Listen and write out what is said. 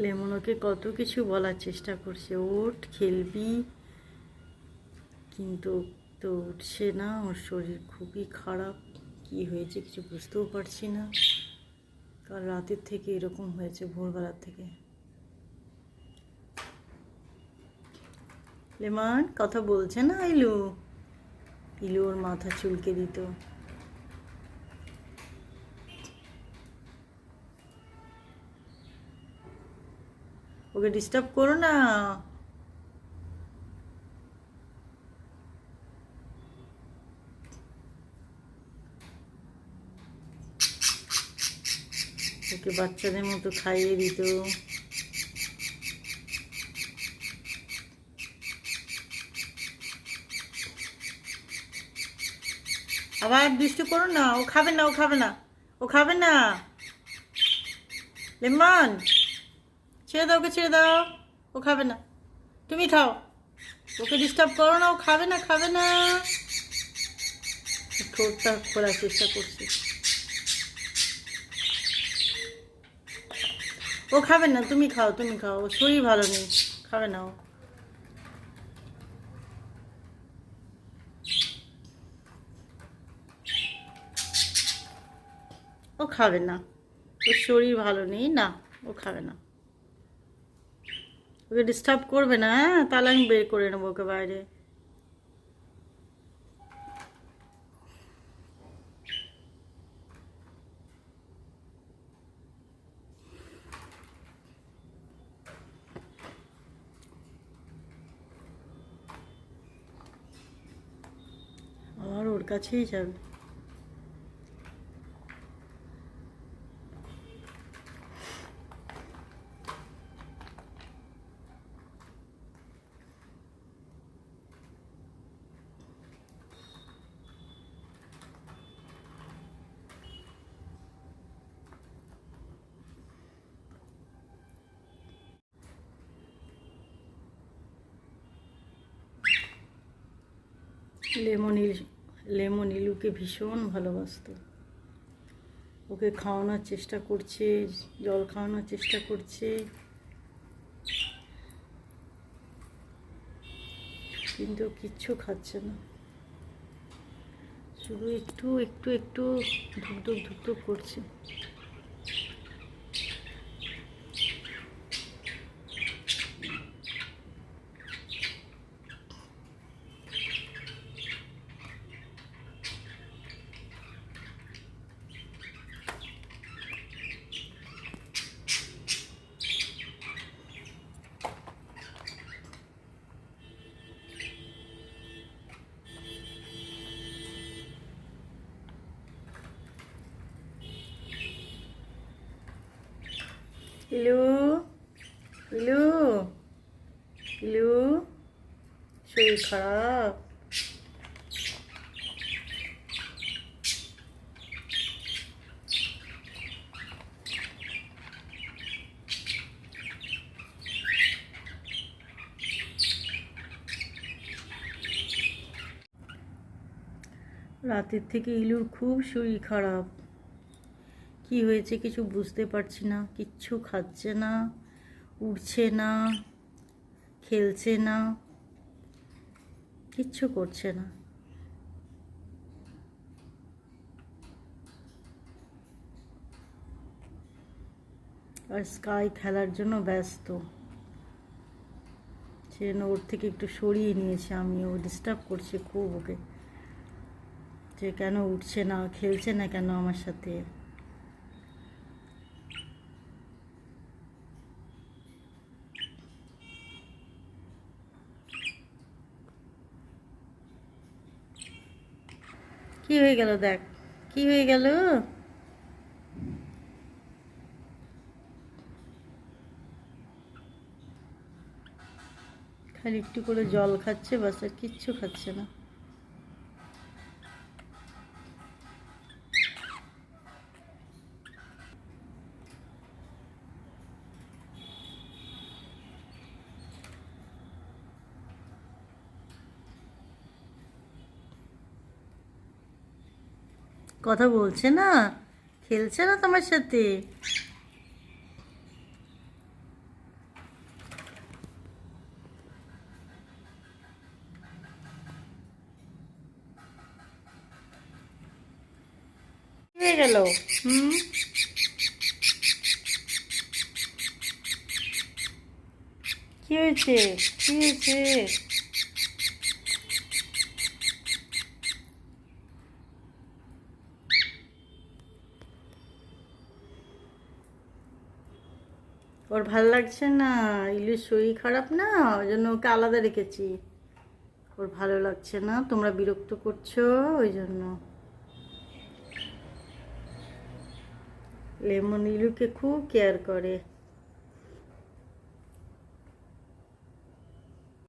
লেমনকে কত কিছু বলার চেষ্টা করছে, ওঠ খেলবি, কিন্তু তো উঠছে না। ওর শরীর খুবই খারাপ, কি হয়েছে কিছু বুঝতেও পারছি না। কাল রাতের থেকে এরকম হয়েছে, ভোরবেলার থেকে। লেমন কথা বলছে না। ইলু ইলু ওর মাথা চুলকে দিত। ওকে ডিস্টার্ব করো না। ওকে বাচ্চাদের মতো খাইয়ে দিত। আবার দুষ্টু করো না। ও খাবে না, ও খাবে না, ও খাবে না। লেমন ছেড়ে দাও, ওকে ছেড়ে দাও। ও খাবে না, তুমি খাও। ওকে ডিস্টার্ব করো না, ও খাবে না, খাবে না। ঠোঁটটা খোলার চেষ্টা করছে। ও খাবে না, তুমি খাও, তুমি খাও। ও শরীর ভালো নেই, খাবে না ও। ও খাবে না, ওর শরীর ভালো নেই না, ও খাবে না। ওকে ডিস্টার্ব করবে না, হ্যাঁ? তাহলে আমি বের করে নেবো ওকে বাইরে। আবার ওর কাছেই যাবে। লেমন ইলুকে ভীষণ ভালোবাসতো। ওকে খাওয়ানোর চেষ্টা করছে, জল খাওয়ানোর চেষ্টা করছে, কিন্তু কিচ্ছু খাচ্ছে না। শুধু একটু একটু একটু ধুকধুক ধুকধুক করছে। ইলু ইলু ইলু শরীর খারাপ। রাতের থেকে ইলুর খুব শরীর খারাপ। কি হয়েছে কিছু বুঝতে পারছি না। কিচ্ছু খাচ্ছে না, উঠছে না, খেলছে না, কিচ্ছু করছে না। আর স্কাই খেলার জন্য ব্যস্ত, সেজন্য ওর থেকে একটু সরিয়ে নিয়েছে আমি। ও ডিস্টার্ব করছে খুব ওকে, যে কেন উঠছে না, খেলছে না কেন আমার সাথে। কি হয়ে গেল দেখ, কি হয়ে গেল। খালি একটু করে জল খাচ্ছে বাস, আর কিচ্ছু খাচ্ছে না। কথা বলছে না, খেলছে না তোমার সাথে। হয়ে গেল? হুম, কি হয়েছে? কি হয়েছে? ওর ভাল লাগছে না, ইলুর শরীর খারাপ না, ওই জন্য ওকে আলাদা রেখেছি। ওর ভালো লাগছে না, তোমরা বিরক্ত করছো ওই জন্য। লেমন ইলুকে খুব কেয়ার করে।